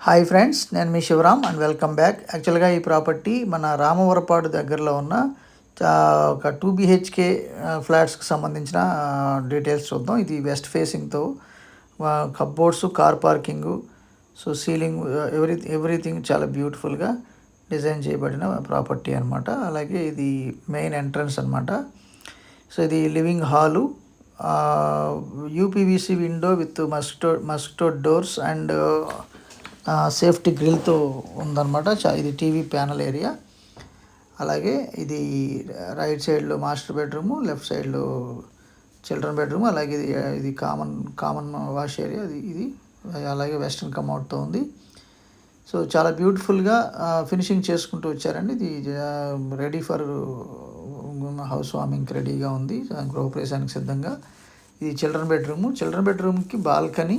Hi friends, నేను మీ Shivaram and welcome back. యాక్చువల్గా ఈ ప్రాపర్టీ మన రామవరపాడు దగ్గరలో ఉన్న ఒక 2 BHK ఫ్లాట్స్కి సంబంధించిన డీటెయిల్స్ చూద్దాం. ఇది వెస్ట్ ఫేసింగ్తో cupboards, car parking, so ceiling everything చాలా బ్యూటిఫుల్గా డిజైన్ చేయబడిన ప్రాపర్టీ అనమాట. అలాగే ఇది మెయిన్ ఎంట్రన్స్ అనమాట. సో ఇది living hall, UPVC window with mosquito doors and safety గ్రిల్తో ఉందన్నమాట. ఇది టీవీ ప్యానల్ ఏరియా. అలాగే ఇది రైట్ సైడ్లో మాస్టర్ బెడ్రూము, లెఫ్ట్ సైడ్లో చిల్డ్రన్ బెడ్రూమ్, అలాగే ఇది కామన్ వాష్ ఏరియా ఇది. అలాగే వెస్ట్రన్ కమౌట్తో ఉంది. సో చాలా బ్యూటిఫుల్గా ఫినిషింగ్ చేసుకుంటూ వచ్చారండి. ఇది రెడీ ఫర్ హౌస్ వార్మింగ్కి రెడీగా ఉంది, గృహప్రవేశానికి సిద్ధంగా. ఇది చిల్డ్రన్ బెడ్రూమ్కి బాల్కనీ.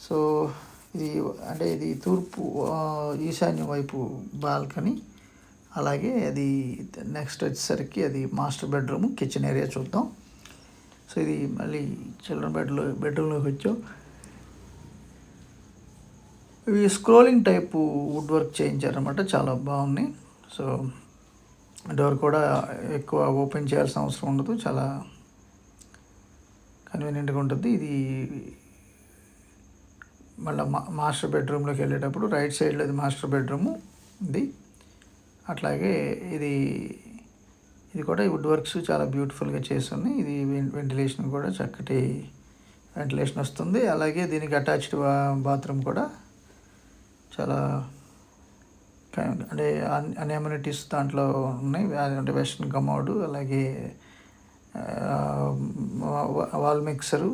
సో ఇది తూర్పు ఈశాన్య వైపు బాల్కనీ. అలాగే అది నెక్స్ట్ వచ్చేసరికి అది మాస్టర్ బెడ్రూమ్, కిచెన్ ఏరియా చూద్దాం. సో ఇది మళ్ళీ చిల్డ్రన్ బెడ్రూమ్లోకి వచ్చాం. ఇవి స్క్రోలింగ్ టైపు వుడ్ వర్క్ చేయించారనమాట, చాలా బాగున్నాయి. సో డోర్ కూడా ఎక్కువ ఓపెన్ చేయాల్సిన అవసరం ఉండదు, చాలా కన్వీనియంట్గా ఉంటుంది. ఇది మళ్ళీ మాస్టర్ బెడ్రూమ్లోకి వెళ్ళేటప్పుడు రైట్ సైడ్లో ఇది మాస్టర్ బెడ్రూము ఇది. అట్లాగే ఇది కూడా వుడ్ వర్క్స్ చాలా బ్యూటిఫుల్గా చేస్తుంది. ఇది వెంటిలేషన్ కూడా చక్కటి వెంటిలేషన్ వస్తుంది. అలాగే దీనికి అటాచ్డ్ బాత్రూమ్ కూడా చాలా అంటే అన్ని అమ్యూనిటీస్ దాంట్లో ఉన్నాయి. అంటే వెస్ట్రన్ కమోడు, అలాగే వాల్ మిక్సరు,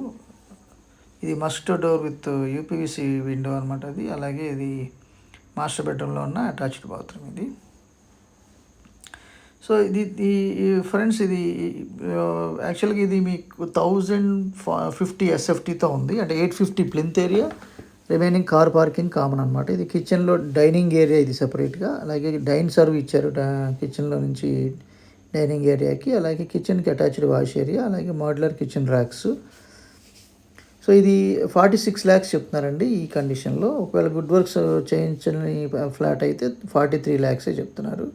ఇది mosquito door with UPVC window అనమాట అది. అలాగే ఇది మాస్టర్ బెడ్రూమ్లో ఉన్న అటాచ్డ్ బాత్రూమ్ ఇది. సో ఇది ఫ్రెండ్స్, ఇది యాక్చువల్గా ఇది మీకు 1050 SFTతో ఉంది. అంటే 850 plinth area, remaining car parking common అనమాట. ఇది కిచెన్లో డైనింగ్ ఏరియా ఇది సపరేట్గా. అలాగే డైన్ సర్వ్ ఇచ్చారు కిచెన్లో నుంచి డైనింగ్ ఏరియాకి. అలాగే కిచెన్కి అటాచ్డ్ వాష్ ఏరియా, అలాగే మోడ్యులర్ కిచెన్ ర్యాక్స్. సో ఇది 46 lakhs చెప్తున్నారండి ఈ కండిషన్లో. ఒకవేళ గుడ్ వర్క్స్ చేయించని ఫ్లాట్ అయితే 43 lakhs చెప్తున్నారు.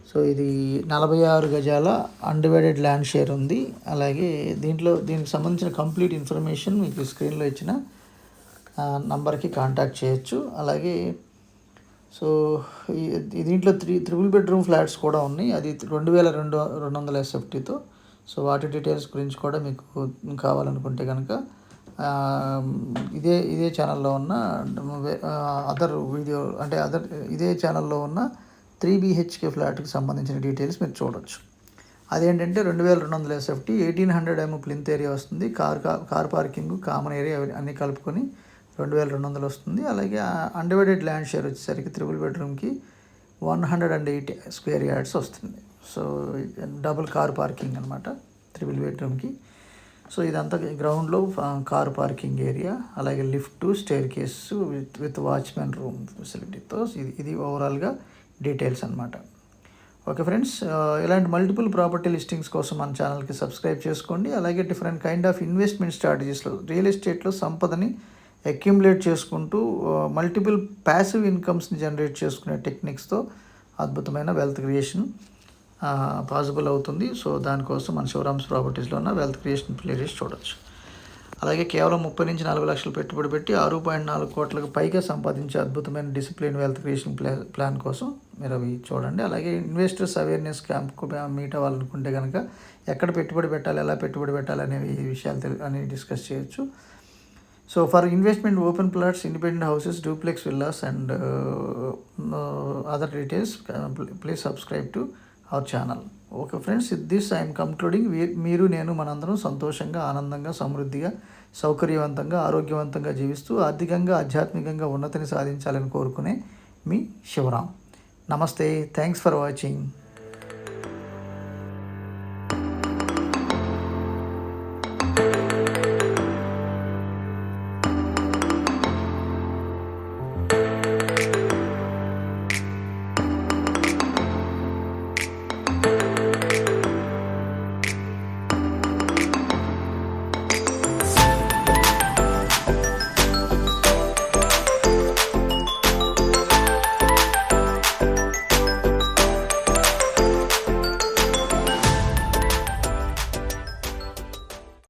సో ఇది 46 గజాల అన్డివైడెడ్ ల్యాండ్ షేర్ ఉంది. అలాగే దీనికి సంబంధించిన కంప్లీట్ ఇన్ఫర్మేషన్ మీకు స్క్రీన్లో ఇచ్చిన నంబర్కి కాంటాక్ట్ చేయొచ్చు. అలాగే సో దీంట్లో 3 బెడ్రూమ్ ఫ్లాట్స్ కూడా ఉన్నాయి. అది 2200 SFTతో. సో వాటి డీటెయిల్స్ గురించి కూడా మీకు కావాలనుకుంటే కనుక ఇదే ఛానల్లో ఉన్న ఇదే ఛానల్లో ఉన్న 3 BHK ఫ్లాట్కి సంబంధించిన డీటెయిల్స్ మీరు చూడొచ్చు. అదేంటంటే 2200 SFT, 1800 mm ప్లింత్ ఏరియా వస్తుంది. కార్ పార్కింగ్, కామన్ ఏరియా అన్నీ కలుపుకొని 2200 వస్తుంది. అలాగే అన్డివైడెడ్ ల్యాండ్ షేర్ వచ్చేసరికి 3 బెడ్రూమ్కి 108 స్క్వేర్ యార్డ్స్ వస్తుంది. సో డబుల్ కార్ పార్కింగ్ అనమాట 3 బెడ్రూమ్కి. సో ఇదంతా గ్రౌండ్లో కార్ పార్కింగ్ ఏరియా, అలాగే lift, staircase with watchman room ఫెసిలిటీతో. ఇది ఓవరాల్గా డీటెయిల్స్ అనమాట. ఓకే ఫ్రెండ్స్, ఇలాంటి మల్టిపుల్ ప్రాపర్టీ లిస్టింగ్స్ కోసం మన ఛానల్కి సబ్స్క్రైబ్ చేసుకోండి. అలాగే డిఫరెంట్ కైండ్ ఆఫ్ ఇన్వెస్ట్మెంట్ స్ట్రాటజీస్లో రియల్ ఎస్టేట్లో సంపదని అక్యుములేట్ చేసుకుంటూ మల్టిపుల్ ప్యాసివ్ ఇన్కమ్స్ని జనరేట్ చేసుకునే టెక్నిక్స్తో అద్భుతమైన వెల్త్ క్రియేషన్ పాసిబుల్ అవుతుంది. సో దానికోసం మన శివరామ్స్ ప్రాపర్టీస్లో ఉన్న వెల్త్ క్రియేషన్ ప్లేలిస్ట్ చూడొచ్చు. అలాగే కేవలం 30 నుంచి 40 లక్షలు పెట్టుబడి పెట్టి 6.4 కోట్లకు పైగా సంపాదించే అద్భుతమైన డిసిప్లిన్ వెల్త్ క్రియేషన్ ప్లాన్ కోసం మీరు అవి చూడండి. అలాగే ఇన్వెస్టర్స్ అవేర్నెస్ క్యాంప్కు మీట్ అవ్వాలనుకుంటే కనుక ఎక్కడ పెట్టుబడి పెట్టాలి, ఎలా పెట్టుబడి పెట్టాలి అనేవి విషయాలు అని డిస్కస్ చేయొచ్చు. So for investment, open plots, independent houses, duplex villas and other details, please subscribe to our channel. Okay friends, this I'm concluding. మీరు నేను మనందరం సంతోషంగా, ఆనందంగా, సమృద్ధిగా, సౌకర్యవంతంగా, ఆరోగ్యవంతంగా జీవిస్తూ ఆర్థికంగా, ఆధ్యాత్మికంగా ఉన్నతిని సాధించాలని కోరుకునే మీ శివరామ్. నమస్తే, థ్యాంక్స్ ఫర్ వాచింగ్.